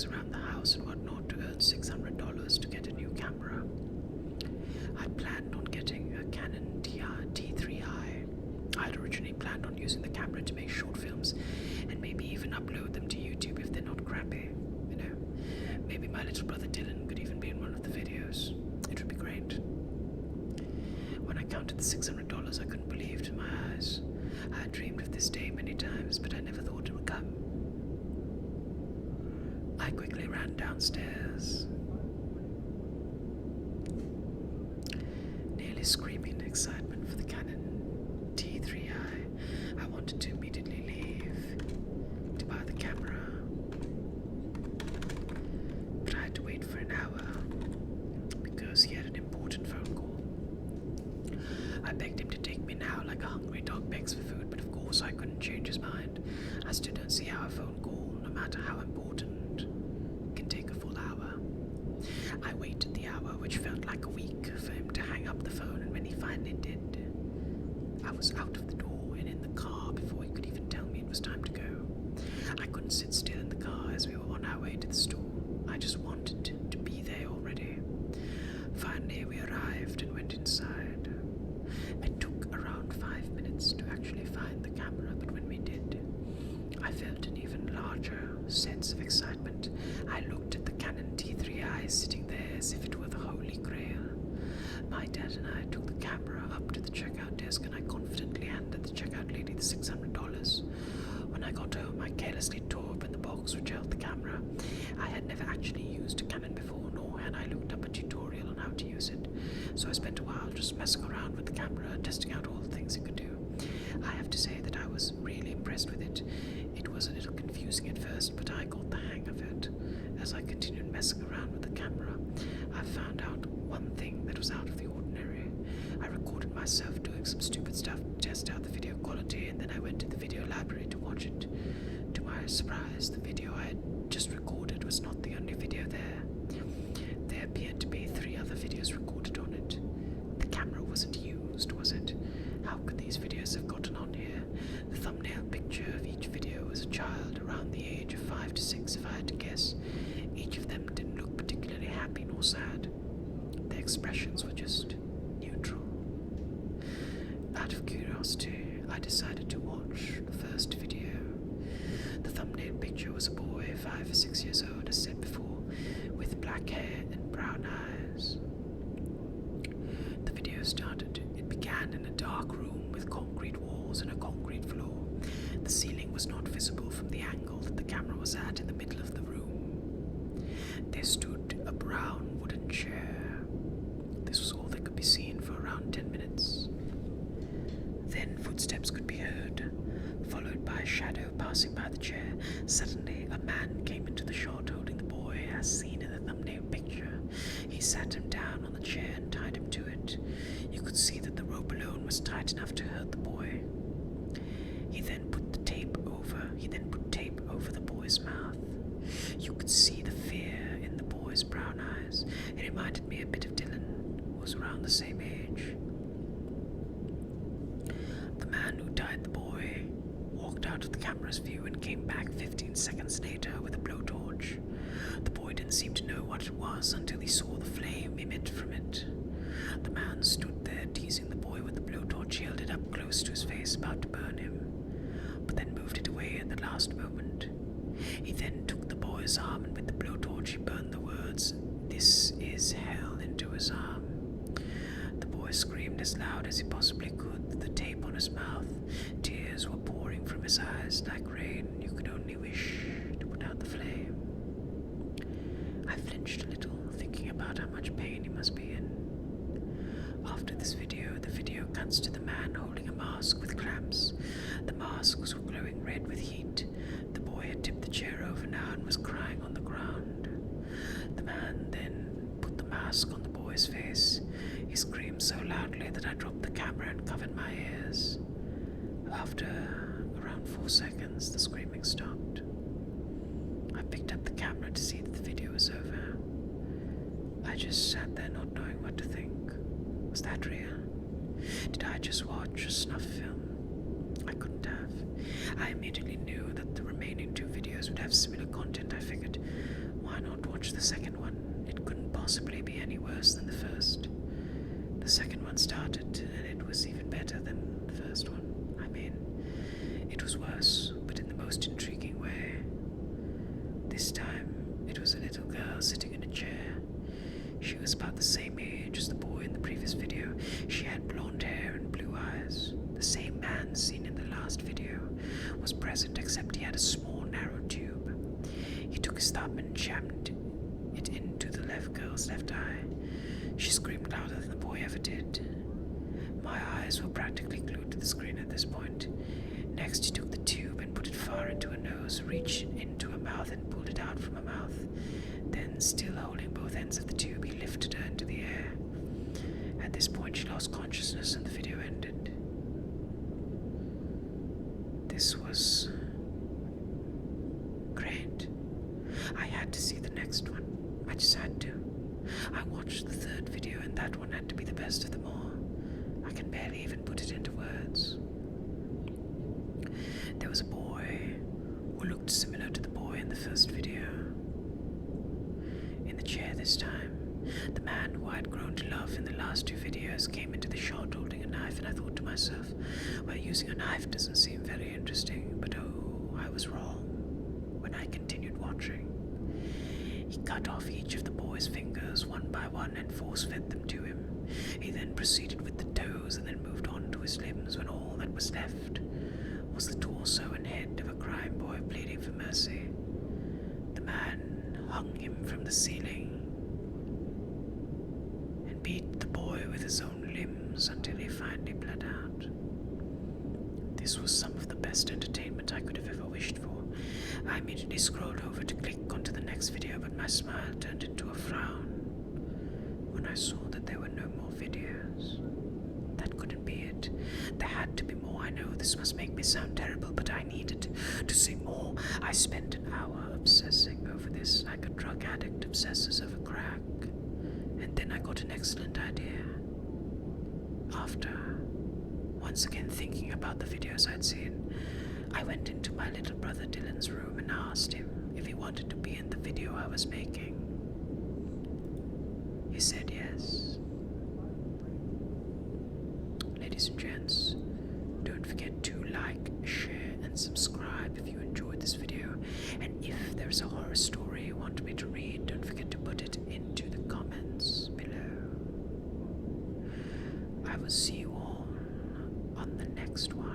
things around the house and whatnot to earn $600 to get a new camera. I'd planned on getting a Canon T3i. I'd originally planned on using the camera to make short films and maybe even upload them to YouTube if they're not crappy. You know, maybe my little brother Dylan could even be in one of the videos. It would be great. When I counted the $600, I couldn't believe it in my eyes. I had dreamed of this day many times, but I never thought it would come. I quickly ran downstairs, nearly screaming in excitement for the Canon T3i. I wanted to immediately leave to buy the camera, but I had to wait for an hour because he had an important phone call. I begged him to take me now like a hungry dog begs for food, but of course I couldn't change his mind. I still don't see how a phone call, no matter how important, can take a full hour. I waited the hour, which felt like a week, for him to hang up the phone, and when he finally did, I was out of the door and in the car before he could even tell me it was time to go. I couldn't sit still in the car as we were on our way to the store. I just wanted to be there already. Finally, we arrived and went inside. It took around 5 minutes to actually find the camera, but when we did, I felt an even larger sense of excitement. I looked at the Canon T3i sitting there as if it were the Holy Grail. My dad and I took the camera up to the checkout desk, and I confidently handed the checkout lady the $600. When I got home, I carelessly tore open the box which held the camera. I had never actually used a Canon before, nor had I looked up a tutorial on how to use it, so I spent a while just messing around with the camera, testing out all the things it could do. I have to say that I was really impressed with it. It was a little confusing at first, but I got the hang of it. As I continued messing around with the camera, I found out one thing that was out of the ordinary. I recorded myself doing some stupid stuff to test out the video quality, and then I went to the video library to watch it. To my surprise, the video I had just recorded was not the only video there. There appeared to be 3 other videos recorded on it. The camera wasn't used, was it? How could these videos have gotten on here? The thumbnail picture of each video was a child around the age of 5 to 6, if I had to guess. Each of them didn't look particularly happy nor sad. Their expressions were just neutral. Out of curiosity, I decided to watch the first video. The thumbnail picture was a boy, 5 or 6 years old, as said before, with black hair and brown eyes. The video started. It began in a dark room with concrete walls and a concrete floor. The ceiling was not visible from the angle that the camera was at in the middle of the room. There stood a brown wooden chair. This was all that could be seen for around 10 minutes. Then footsteps could be heard, followed by a shadow passing by the chair. Suddenly, a man came into the shot holding the boy as seen in the thumbnail picture. He sat him down on the chair and tied him to it. You could see that the rope alone was tight enough to hurt the boy. He then put tape over the boy's mouth. You could see the fear in the boy's brown eyes. It reminded me a bit of Dylan, who was around the same age. The man who tied the boy walked out of the camera's view and came back 15 seconds later with a blowtorch. The boy didn't seem to know what it was until he saw the flame emit from it. The man stood there teasing the boy with the blowtorch. He held it up close to his face, about to burn him, but then moved it away at the last moment. He then took the boy's arm, and with the blowtorch he burned the words, "This is hell," into his arm. The boy screamed as loud as he possibly could, the tape on his mouth. Tears were pouring from his eyes like rain. You could only wish to put out the flame. I flinched a little, thinking about how much pain he must be in. After this video, the video cuts to the man holding a mask with clamps. The mask was glowing red with heat. The boy had tipped the chair over now and was crying on the ground. The man then put the mask on the boy's face. He screamed so loudly that I dropped the camera and covered my ears. After around 4 seconds, the screaming stopped. I picked up the camera to see that the video was over. I just sat there not knowing what to think. Was that real? Did I just watch a snuff film? I couldn't have. I immediately knew that the remaining 2 videos would have similar content. I figured, watched the second one. It couldn't possibly be any worse than the first. The second one started, and it was even better than the first one. I mean, it was worse, but in the most intriguing way. This time, it was a little girl sitting in a chair. She was about the same age as the boy in the previous video. She had blonde hair and blue eyes. The same man seen in the last video was present, except he had a small, narrow tube. He took his thumb and jammed it into the girl's left eye. She screamed louder than the boy ever did. My eyes were practically glued to the screen at this point. Next, he took the tube and put it far into her nose, reached into her mouth and pulled it out from her mouth. Then, still holding both ends of the tube, he lifted her into the air. At this point, she lost consciousness and the video ended. This was great. I had to see the next one. I just had to. I watched the third video, and that one had to be the best of them all. I can barely even put it into words. There was a boy who looked similar to the boy in the first video. In the chair this time, the man who I had grown to love in the last two videos came into the shot holding a knife, and I thought to myself, well, using a knife doesn't seem very interesting, but oh, I was wrong when I continued watching. He cut off each of the boy's fingers one by one and force-fed them to him. He then proceeded with the toes and then moved on to his limbs when all that was left was the torso and head of a crying boy pleading for mercy. The man hung him from the ceiling and beat the boy with his own limbs until he finally bled out. This was some of the best entertainment I could have ever wished for. I immediately scrolled over to click onto the next video, but my smile turned into a frown when I saw that there were no more videos. That couldn't be it. There had to be more. I know this must make me sound terrible, but I needed to see more. I spent an hour obsessing over this like a drug addict obsesses over crack. And then I got an excellent idea. After once again thinking about the videos I'd seen, I went into my little brother Dylan's room and asked him if he wanted to be in the video I was making. He said yes. Ladies and gents, don't forget to like, share, and subscribe if you enjoyed this video. And if there's a horror story you want me to read, don't forget to put it into the comments below. I will see you all on the next one.